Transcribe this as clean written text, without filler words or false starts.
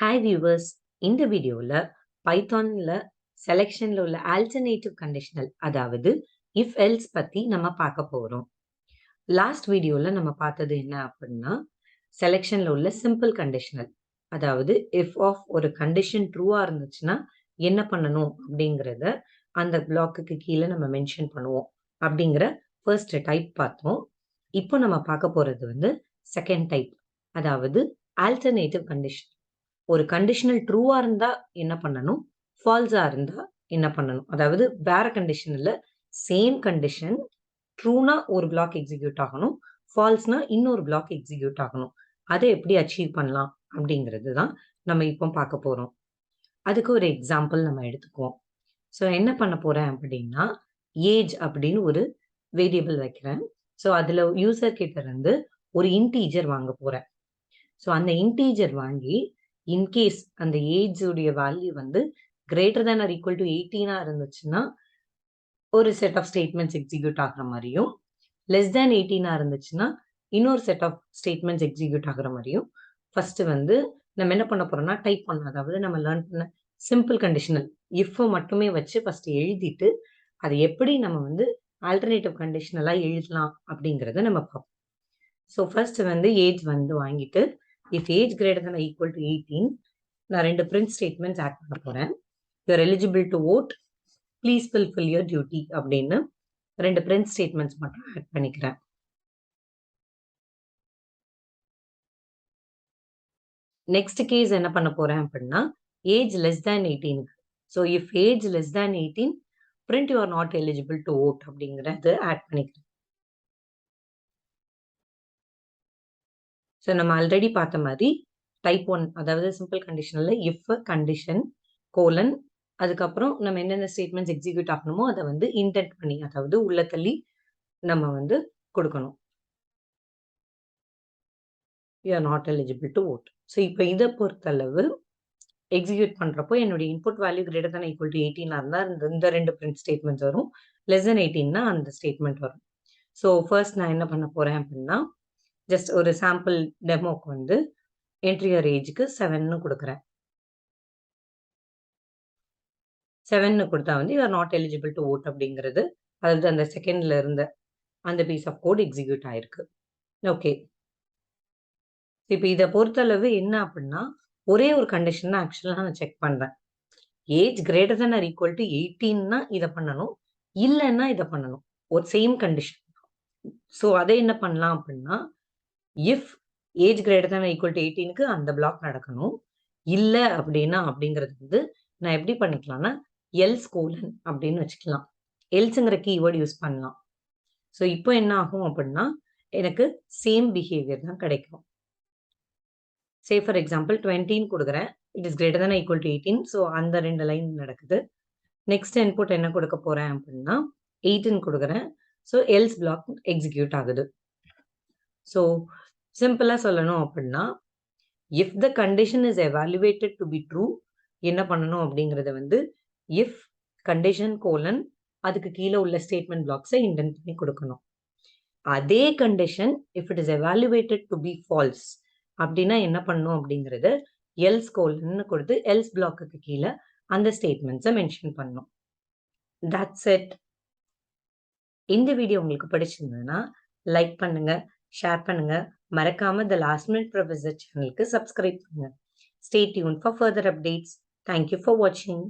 Hi viewers, இந்த வீடியோவில் பைத்தானில் செலெக்ஷனில் உள்ள ஆல்டர்னேட்டிவ் கண்டிஷனல் அதாவது இஃப் எல்ஸ் பற்றி நம்ம பார்க்க போகிறோம். லாஸ்ட் வீடியோவில் நம்ம பார்த்தது என்ன அப்படின்னா செலெக்ஷனில் உள்ள சிம்பிள் கண்டிஷனல், அதாவது இஃப் ஆஃப் ஒரு கண்டிஷன் ட்ரூவாக இருந்துச்சுன்னா என்ன பண்ணணும் அப்படிங்கிறத அந்த பிளாக்குக்கு கீழே நம்ம மென்ஷன் பண்ணுவோம் அப்படிங்கிற ஃபர்ஸ்ட் டைப் பார்த்தோம். இப்போ நம்ம பார்க்க போகிறது வந்து செகண்ட் டைப், அதாவது ஆல்டர்னேட்டிவ் கண்டிஷன். ஒரு கண்டிஷனல் ட்ரூவா இருந்தா என்ன பண்ணணும், ஃபால்ஸா இருந்தா என்ன பண்ணணும். அதாவது வேற கண்டிஷன் இல்ல, சேம் கண்டிஷன். ட்ரூனா ஒரு பிளாக் எக்ஸிக்யூட் ஆகணும், ஃபால்ஸ்னா இன்னொரு பிளாக் எக்ஸிக்யூட் ஆகணும். அதை எப்படி அச்சீவ் பண்ணலாம் அப்படிங்கிறது தான் நம்ம இப்போ பார்க்க போறோம். அதுக்கு ஒரு எக்ஸாம்பிள் நம்ம எடுத்துக்குவோம். ஸோ என்ன பண்ண போறேன் அப்படின்னா, ஏஜ் அப்படின்னு ஒரு வேரியபிள் வைக்கிறேன். ஸோ அதுல யூசர் கிட்ட இருந்து ஒரு இன்டீஜர் வாங்க போறேன். ஸோ அந்த இன்டீஜர் வாங்கி இன்கேஸ் அந்த ஏஜ் உடைய வேல்யூ வந்து greater than or equal to 18 இருந்துச்சுன்னா ஒரு செட் ஆஃப் ஸ்டேட்மெண்ட்ஸ் எக்ஸிக்யூட் ஆகுற மாதிரியும், லெஸ் தேன் 18 இருந்துச்சுன்னா இன்னொரு செட் ஆஃப் ஸ்டேட்மெண்ட்ஸ் எக்ஸிக்யூட் ஆகுற மாதிரியும் ஃபர்ஸ்ட் வந்து நம்ம என்ன பண்ண போறோம்னா டைப் பண்ணணும். அதாவது நம்ம லேர்ன் பண்ண சிம்பிள் கண்டிஷனல் இஃப் மட்டுமே வச்சு ஃபர்ஸ்ட் எழுதிட்டு அதை எப்படி நம்ம வந்து ஆல்டர்னேட்டிவ் கண்டிஷனலா எழுதலாம் அப்படிங்கறத நம்ம பார்ப்போம். ஸோ ஃபர்ஸ்ட் வந்து ஏஜ் வந்து வாங்கிட்டு if age greater than or equal to 18, நான் ரெண்டு print statements ஆட் பண்ண போறேன். You are eligible to vote, please fulfill your duty அப்படின்னு ரெண்டு print statements மட்டும் ஆட் பண்ணிக்கிறேன். நெக்ஸ்ட் கேஸ் என்ன பண்ண போறேன் அப்படின்னா age less than 18. So if age less than 18, print you are not eligible to vote அப்படிங்கிறது ஆட் பண்ணிக்கிறேன். ஸோ நம்ம ஆல்ரெடி பார்த்த மாதிரி டைப் 1, அதாவது சிம்பிள் கண்டிஷனில் இஃப் கண்டிஷன் கோலன், அதுக்கப்புறம் நம்ம என்னென்ன ஸ்டேட்மெண்ட்ஸ் எக்ஸிக்யூட் ஆகணுமோ அதை வந்து இன்டென்ட் பண்ணி, அதாவது உள்ள தள்ளி நம்ம வந்து கொடுக்கணும். You are not eligible to vote. So இப்போ இதை பொறுத்தளவு எக்ஸிக்யூட் பண்ணுறப்போ என்னுடைய input value greater than equal to 18 இருந்தால் இந்த ரெண்டு பிரிண்ட் ஸ்டேட்மெண்ட்ஸ் வரும். லெஸ் தேன் 18னா அந்த ஸ்டேட்மெண்ட் வரும். ஸோ ஃபர்ஸ்ட் நான் என்ன பண்ண போறேன் அப்படின்னா ஜஸ்ட் ஒரு சாம்பிள் டெமோக்கு வந்து என்ட்ரியர் ஏஜுக்கு 7ன்னு கொடுக்குறேன். 7ன்னு கொடுத்தா வந்து you are not eligible to vote அப்படிங்கிறது, அதாவது அந்த செகண்ட்ல இருந்த அந்த பீஸ் ஆஃப் கோட் எக்ஸிக்யூட் ஆயிருக்கு. ஓகே, இப்போ இதை பொறுத்தளவு என்ன அப்படின்னா ஒரே ஒரு கண்டிஷன் தான் ஆக்சுவலாக நான் செக் பண்றேன். Age greater than or equal to 18னா இதை பண்ணணும், இல்லைன்னா இதை பண்ணணும். ஒரு சேம் கண்டிஷன். ஸோ அதை என்ன பண்ணலாம் அப்படின்னா if age greater than equal to 18க்கு அந்த பிளாக் நடக்கணும், இல்லை அப்படின்னா அப்படிங்கிறது வந்து நான் எப்படி பண்ணிக்கலாம்னா எல்ஸ் கோலன் அப்படின்னு வச்சுக்கலாம். எல்ஸுங்கிற கீவேர்டு யூஸ் பண்ணலாம். ஸோ இப்போ என்ன ஆகும் அப்படின்னா எனக்கு சேம் பிஹேவியர் தான் கிடைக்கும். சே ஃபார் எக்ஸாம்பிள் 20ன்னு கொடுக்குறேன், it is greater than equal to 18. So அந்த ரெண்டு லைன் நடக்குது. நெக்ஸ்ட் இன்புட் என்ன கொடுக்க போறேன் அப்படின்னா 18 கொடுக்குறேன். ஸோ எல்ஸ் பிளாக் எக்ஸிக்யூட் ஆகுது. ஸோ சிம்பிளா சொல்லணும் அப்படின்னா if the condition is evaluated to be true என்ன பண்ணணும் அப்படிங்கறத வந்து இஃப் கண்டிஷன் கோலன் அதுக்கு கீழே உள்ள ஸ்டேட்மெண்ட் பிளாக்ஸை இன்டென்ட் பண்ணி கொடுக்கணும். அதே condition if it is evaluated to be falls அப்படின்னா என்ன பண்ணணும் அப்படிங்கறது எல்ஸ் கோலன் கொடுத்து எல்ஸ் பிளாக்குக்கு கீழே அந்த ஸ்டேட்மெண்ட்ஸை மென்ஷன் பண்ணணும். That's it. இந்த வீடியோ உங்களுக்கு பிடிச்சிருந்ததுன்னா லைக் பண்ணுங்க, ஷேர் பண்ணுங்க, மறக்காம த லாஸ்ட் மினிட் ப்ரொஃபசர் சேனலுக்கு சப்ஸ்கிரைப் பண்ணுங்க. Stay tuned for further updates. Thank you for watching.